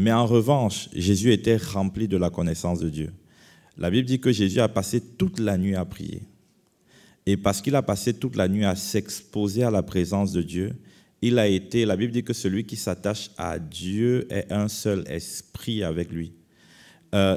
Mais en revanche, Jésus était rempli de la connaissance de Dieu. La Bible dit que Jésus a passé toute la nuit à prier. Et parce qu'il a passé toute la nuit à s'exposer à la présence de Dieu, la Bible dit que celui qui s'attache à Dieu est un seul esprit avec lui.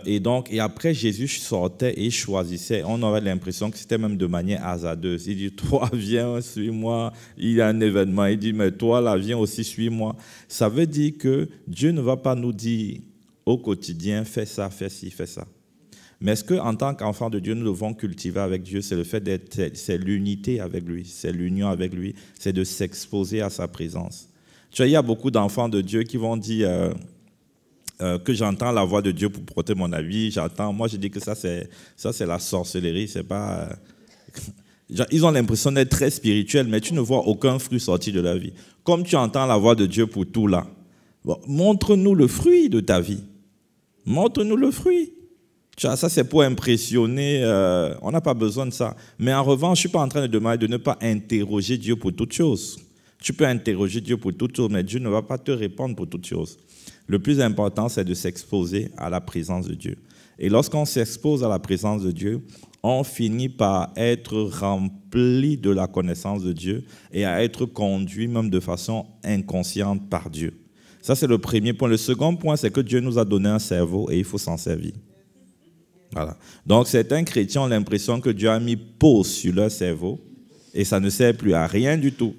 Et après, Jésus sortait et choisissait. On avait l'impression que c'était même de manière hasardeuse. Il dit, toi, viens, suis-moi. Il y a un événement. Il dit, mais toi, là, viens aussi, suis-moi. Ça veut dire que Dieu ne va pas nous dire au quotidien, fais ça, fais ci, fais ça. Mais ce qu'en tant qu'enfant de Dieu, nous devons cultiver avec Dieu, c'est le fait c'est l'unité avec lui, c'est l'union avec lui, c'est de s'exposer à sa présence. Tu vois, il y a beaucoup d'enfants de Dieu qui vont dire que j'entends la voix de Dieu pour porter mon avis, moi je dis que ça c'est la sorcellerie, c'est pas... Ils ont l'impression d'être très spirituels, mais tu ne vois aucun fruit sorti de leur vie. Comme tu entends la voix de Dieu pour tout là, bon, montre-nous le fruit de ta vie. Montre-nous le fruit. Tu vois, ça, c'est pour impressionner. On n'a pas besoin de ça. Mais en revanche, je ne suis pas en train de demander de ne pas interroger Dieu pour toutes choses. Tu peux interroger Dieu pour toutes choses, mais Dieu ne va pas te répondre pour toutes choses. Le plus important, c'est de s'exposer à la présence de Dieu. Et lorsqu'on s'expose à la présence de Dieu, on finit par être rempli de la connaissance de Dieu et à être conduit même de façon inconsciente par Dieu. Ça, c'est le premier point. Le second point, c'est que Dieu nous a donné un cerveau et il faut s'en servir. Voilà. Donc, certains chrétiens ont l'impression que Dieu a mis pause sur leur cerveau et ça ne sert plus à rien du tout.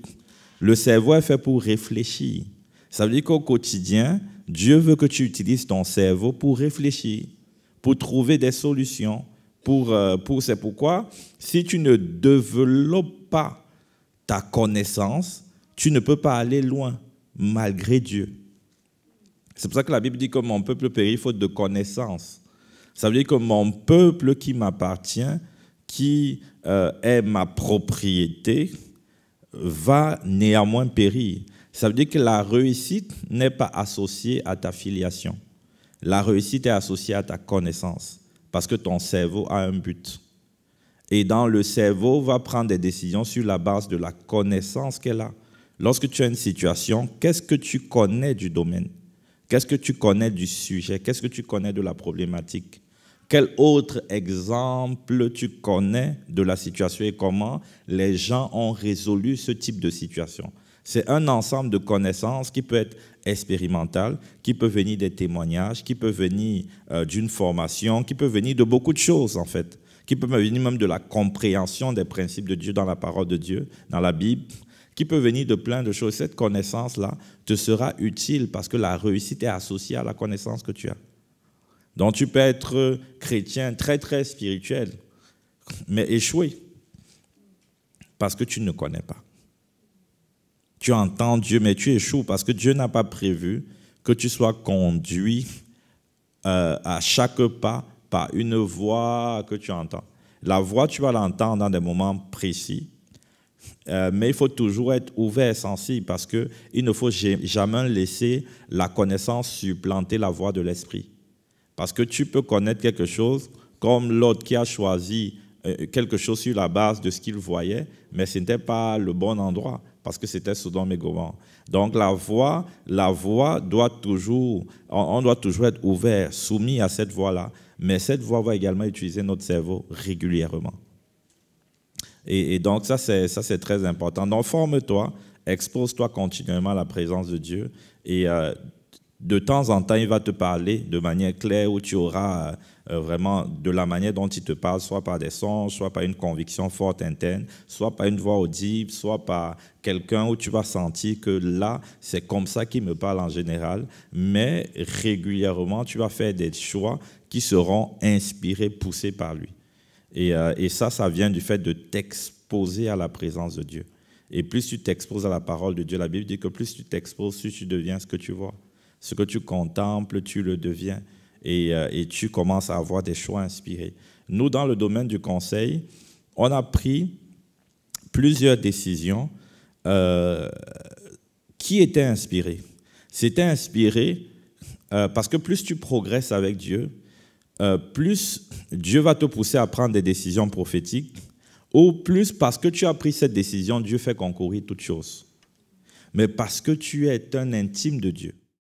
Le cerveau est fait pour réfléchir. Ça veut dire qu'au quotidien, Dieu veut que tu utilises ton cerveau pour réfléchir, pour trouver des solutions. C'est pourquoi, si tu ne développes pas ta connaissance, tu ne peux pas aller loin, malgré Dieu. C'est pour ça que la Bible dit que mon peuple périt faute de connaissance. Ça veut dire que mon peuple qui m'appartient, qui est ma propriété, va néanmoins périr. Ça veut dire que la réussite n'est pas associée à ta filiation. La réussite est associée à ta connaissance, parce que ton cerveau a un but. Et dans le cerveau, va prendre des décisions sur la base de la connaissance qu'elle a. Lorsque tu as une situation, qu'est-ce que tu connais du domaine? Qu'est-ce que tu connais du sujet? Qu'est-ce que tu connais de la problématique? Quel autre exemple tu connais de la situation et comment les gens ont résolu ce type de situation? C'est un ensemble de connaissances qui peut être expérimental, qui peut venir des témoignages, qui peut venir d'une formation, qui peut venir de beaucoup de choses en fait, qui peut venir même de la compréhension des principes de Dieu dans la parole de Dieu, dans la Bible, qui peut venir de plein de choses. Cette connaissance-là te sera utile parce que la réussite est associée à la connaissance que tu as. Donc tu peux être chrétien très très spirituel, mais échouer parce que tu ne connais pas. Tu entends Dieu, mais tu échoues parce que Dieu n'a pas prévu que tu sois conduit à chaque pas par une voix que tu entends. La voix, tu vas l'entendre dans des moments précis, mais il faut toujours être ouvert et sensible parce qu'il ne faut jamais laisser la connaissance supplanter la voix de l'esprit. Parce que tu peux connaître quelque chose comme l'autre qui a choisi quelque chose sur la base de ce qu'il voyait, mais ce n'était pas le bon endroit parce que c'était Sodome et Gomorrhe. Donc la voix doit toujours, on doit toujours être ouvert, soumis à cette voix-là, mais cette voix va également utiliser notre cerveau régulièrement. Et donc ça c'est très important. Donc forme-toi, expose-toi continuellement à la présence de Dieu et de temps en temps, il va te parler de manière claire où tu auras vraiment de la manière dont il te parle, soit par des sons, soit par une conviction forte interne, soit par une voix audible, soit par quelqu'un où tu vas sentir que là, c'est comme ça qu'il me parle en général, mais régulièrement, tu vas faire des choix qui seront inspirés, poussés par lui. Et ça vient du fait de t'exposer à la présence de Dieu. Et plus tu t'exposes à la parole de Dieu, la Bible dit que plus tu t'exposes, plus tu deviens ce que tu vois. Ce que tu contemples, tu le deviens et tu commences à avoir des choix inspirés. Nous, dans le domaine du conseil, on a pris plusieurs décisions qui étaient inspirées. C'était inspiré parce que plus tu progresses avec Dieu, plus Dieu va te pousser à prendre des décisions prophétiques, ou plus parce que tu as pris cette décision, Dieu fait concourir toutes choses. Mais parce que tu es un intime de Dieu.